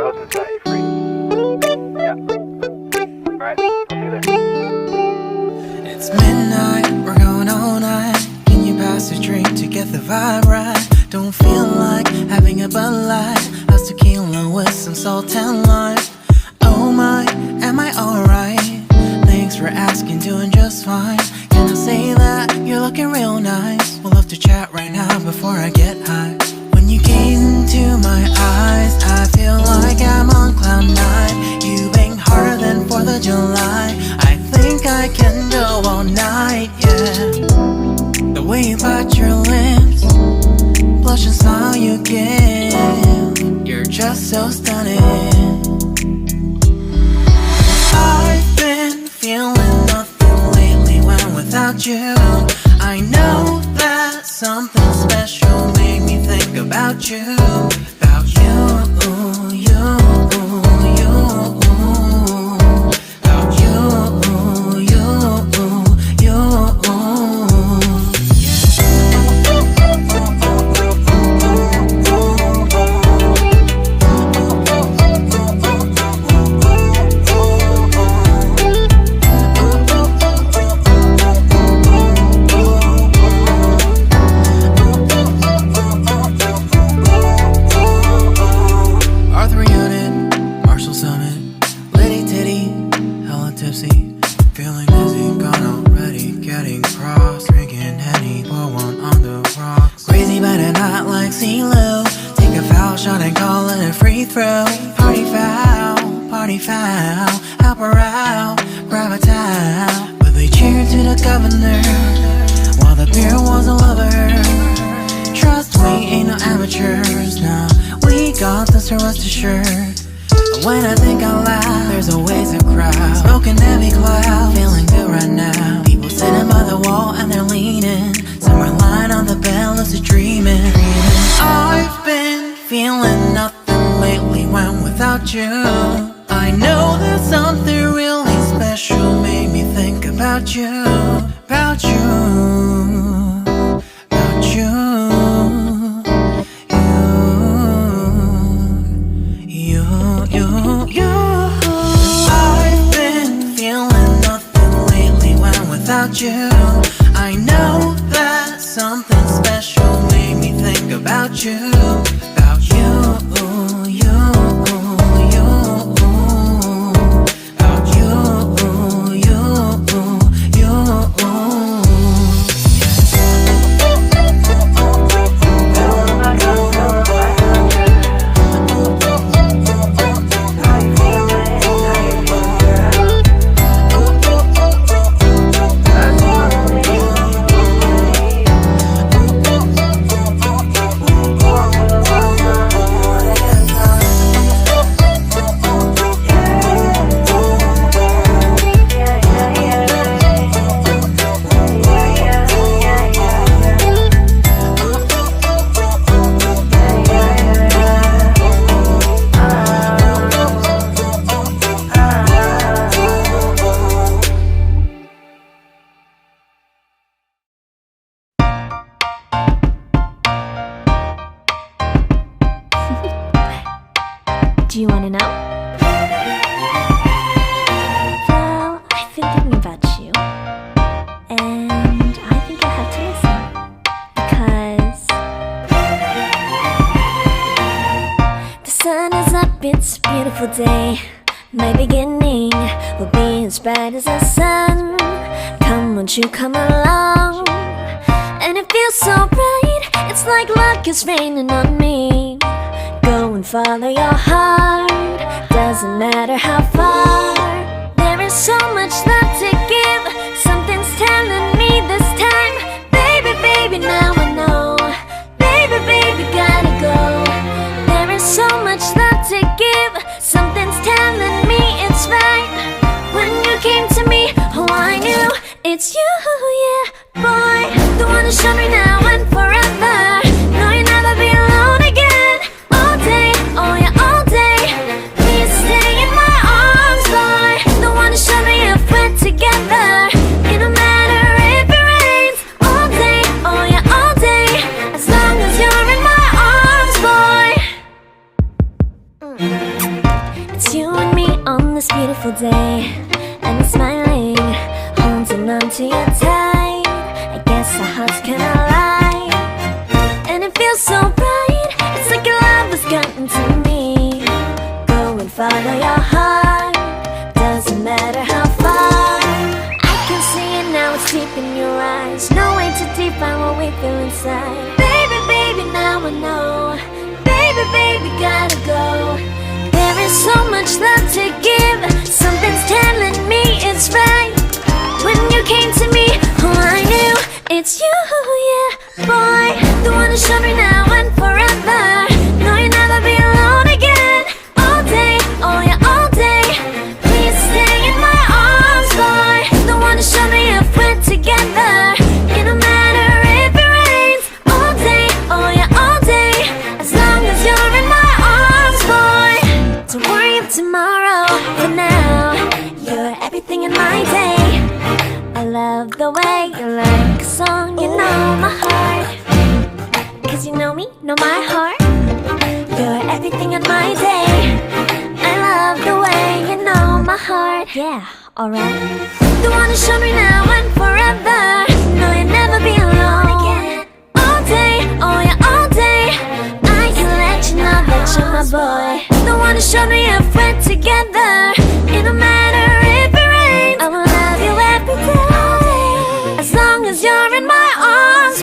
else and set you free. Yeah. Alright, I'll see you there. It's midnight, we're going all night. Can you pass a drink to get the vibe right? Don't feel like having a Bud Light. How's tequila with some salt and lime? Oh my, am I alright? Thanks for asking, doing just fine. Can I say that you're looking real nice? We'll love to chat right now before I get high. When you gaze into my eyes, I feel like I'm on cloud nine. You bang harder than 4th of July. I think I can go all night, yeah. The way you bite your lips, blush and smile you give, you're just so stunning. I've been feeling nothing lately when without you. I know that something special made me think about you. About you, you, you. About you, you, you. Feeling dizzy, gone already, getting cross. Drinking Henny, pour one on the rocks. Crazy but not like CeeLo. Take a foul shot and call it a free throw. Party foul, help her out, grab a towel. But they cheered to the governor, while the beer was a lover. Trust we ain't no amateurs, nah. We got this, rest assured. When I think out loud, there's always a crowd. Smoking heavy cloud, feeling good right now. People sitting by the wall and they're leaning. Some are lying on the bed, lucid dreaming. I've been feeling nothing lately when without you. I know that something really special made me think about you. About you, about you. I've been feeling nothing lately when without you. I know that something special made me think about you. About you, you, you. About you, you, you. Do you want to know? Well, I've been thinking about you, and I think I have to listen. Because the sun is up, it's a beautiful day. My beginning will be as bright as the sun. Come, won't you come along? And it feels so right, it's like luck is raining on me. Go and follow your heart, doesn't matter how far. There is so much love to give, something's telling me this time. Baby, baby, now I know. Baby, baby, gotta go. There is so much love to give, something's telling me it's right. When you came to me, oh I knew it's you, yeah, boy. The one who showed me now and forever. No, you'll never be alone again. All day, oh yeah, all day. Please stay in my arms, boy. The one who showed me if we're together. It's you and me on this beautiful day, and you're smiling, holding on to your tight. I guess our hearts can align, and it feels so bright. It's like your love has gotten to me. Go and follow your heart, doesn't matter how far. I can see it now, it's deep in your eyes. No way to define what we feel inside. Baby, baby, now I know. Baby, baby, gotta go. There is so much love to give. Something's telling me it's right. When you came to me, oh, I knew it's you, yeah, boy. The one to show me now and forever. No, you'll never be alone again. All day, oh yeah, all day. Please stay in my arms, boy. The one to show me if we're together. It don't matter if it rains. All day, oh yeah, all day. As long as you're in my arms, boy. Don't worry of tomorrow. For now, you're everything in my day. I love the way you like a song. You know my heart, 'cause you know me, know my heart. You're everything in my day. I love the way you know my heart. Yeah, alright. The one to show me now and forever. No, you'll never be alone again. All day, oh yeah, all day. I can let you know that you're my boy. The one to show me if we're together.